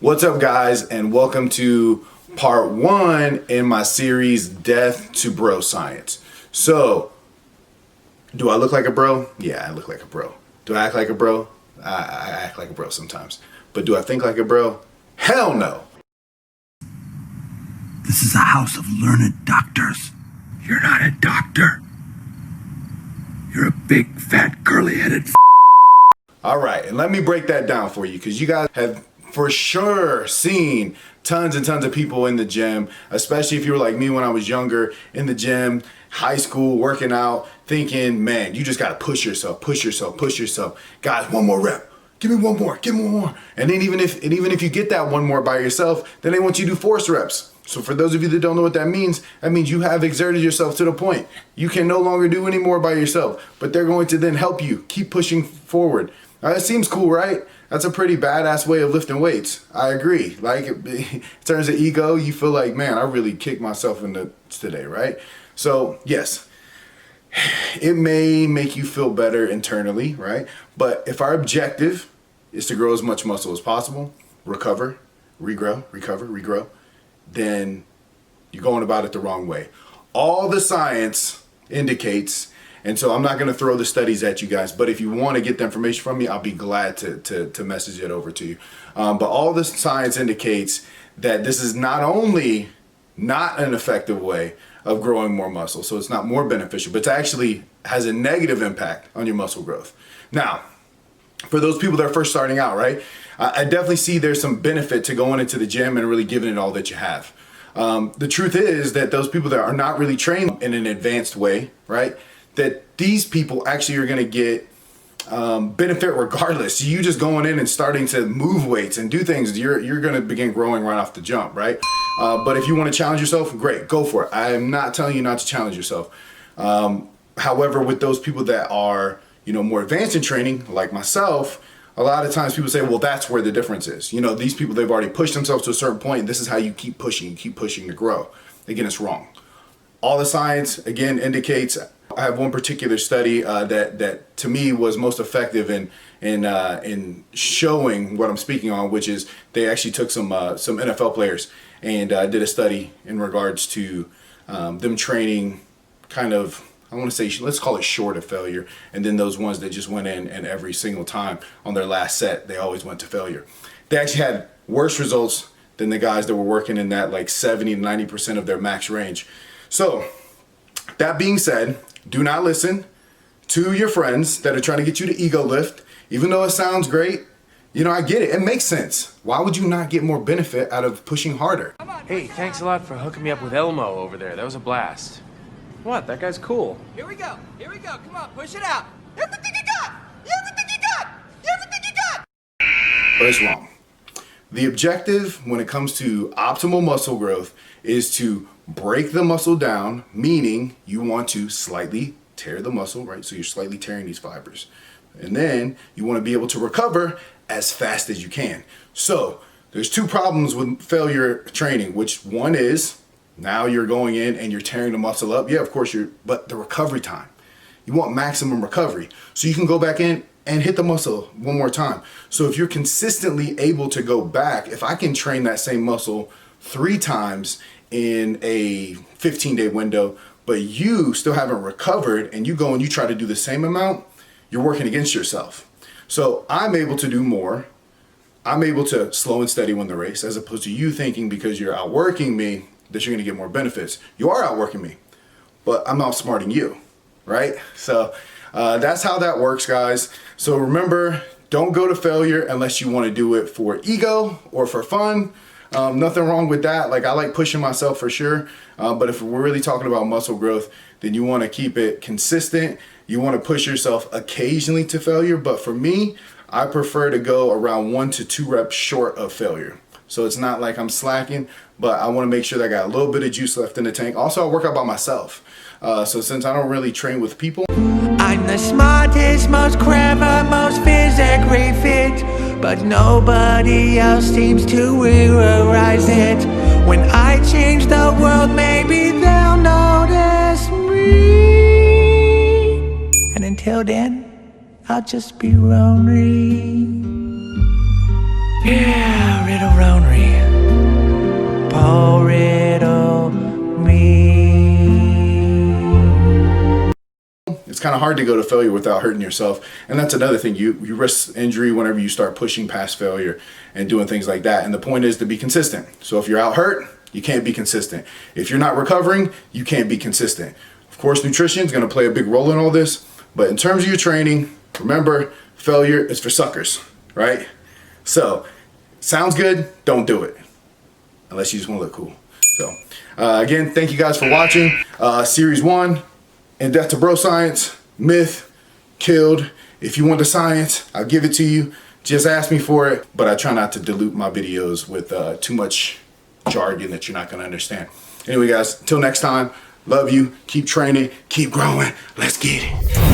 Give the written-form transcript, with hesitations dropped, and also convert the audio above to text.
What's up, guys, and welcome to part 1 in my series, Death to Bro Science. So, do I look like a bro? Yeah, I look like a bro. Do I act like a bro? I act like a bro sometimes. But do I think like a bro? Hell no! This is a house of learned doctors. You're not a doctor. You're a big, fat, curly-headed Alright, and let me break that down for you, because you guys have for sure seen tons and tons of people in the gym, especially if you were like me when I was younger, in the gym, high school, working out, thinking, man, you just gotta push yourself, push yourself, push yourself. Guys, one more rep. Give me one more, give me one more. And then even if you get that one more by yourself, then they want you to do force reps. So for those of you that don't know what that means you have exerted yourself to the point you can no longer do any more by yourself, but they're going to then help you keep pushing forward. Now, that seems cool, right? That's a pretty badass way of lifting weights. I agree. Like, in terms of ego, you feel like, man, I really kicked myself in the today, right? So, yes, it may make you feel better internally, right? But if our objective is to grow as much muscle as possible, recover, regrow, recover, regrow, then you're going about it the wrong way. All the science indicates, and so I'm not going to throw the studies at you guys, but if you want to get the information from me, I'll be glad to message it over to you. But all the science indicates that this is not only not an effective way of growing more muscle, so it's not more beneficial, but it actually has a negative impact on your muscle growth. Now, for those people that are first starting out, right, I definitely see there's some benefit to going into the gym and really giving it all that you have. The truth is that those people that are not really trained in an advanced way, right, that these people actually are going to get benefit regardless. You just going in and starting to move weights and do things, you're going to begin growing right off the jump, right? But if you want to challenge yourself, great, go for it. I am not telling you not to challenge yourself. However, with those people that are, more advanced in training, like myself, a lot of times people say, well, that's where the difference is. These people, they've already pushed themselves to a certain point, and this is how you keep pushing to grow. Again, it's wrong. All the science, again, indicates. I have one particular study that to me was most effective in showing what I'm speaking on, which is they actually took some NFL players and did a study in regards to them training kind of, I want to say, let's call it short of failure, and then those ones that just went in and every single time on their last set, they always went to failure. They actually had worse results than the guys that were working in that like 70 to 90% of their max range. So that being said, do not listen to your friends that are trying to get you to ego lift. Even though it sounds great, I get it. It makes sense. Why would you not get more benefit out of pushing harder? Hey, thanks a lot for hooking me up with Elmo over there. That was a blast. What? That guy's cool. Here we go. Come on, push it out. Everything you got. Everything you got. Everything you got. But it's wrong. The objective when it comes to optimal muscle growth is to break the muscle down, meaning you want to slightly tear the muscle, right? So you're slightly tearing these fibers. And then you want to be able to recover as fast as you can. So there's two problems with failure training, which one is now you're going in and you're tearing the muscle up. Yeah, of course but the recovery time. You want maximum recovery. So you can go back in and hit the muscle one more time. So if you're consistently able to go back, if I can train that same muscle 3 times in a 15-day window, but you still haven't recovered and you go and you try to do the same amount, you're working against yourself. So I'm able to do more. I'm able to slow and steady win the race, as opposed to you thinking because you're outworking me that you're gonna get more benefits. You are outworking me, but I'm outsmarting you, right? So that's how that works, guys. So remember, don't go to failure unless you wanna do it for ego or for fun. Nothing wrong with that. Like, I like pushing myself for sure. But if we're really talking about muscle growth, then you want to keep it consistent. You want to push yourself occasionally to failure. But for me, I prefer to go around 1 to 2 reps short of failure. So it's not like I'm slacking, but I want to make sure that I got a little bit of juice left in the tank. Also, I work out by myself. So since I don't really train with people, I'm the smartest, most clever, most physically fit, but nobody else seems to realize it. When I change the world, maybe they'll notice me. And until then, I'll just be lonely. Yeah, riddle rounry. Paul riddle me. It's kind of hard to go to failure without hurting yourself. And that's another thing. You risk injury whenever you start pushing past failure and doing things like that. And the point is to be consistent. So if you're out hurt, you can't be consistent. If you're not recovering, you can't be consistent. Of course, nutrition is going to play a big role in all this. But in terms of your training, remember, failure is for suckers, right? So, sounds good, don't do it. Unless you just want to look cool. So, again, thank you guys for watching. Series 1, In Death to Bro Science, myth, killed. If you want the science, I'll give it to you. Just ask me for it. But I try not to dilute my videos with too much jargon that you're not going to understand. Anyway, guys, until next time, love you. Keep training. Keep growing. Let's get it.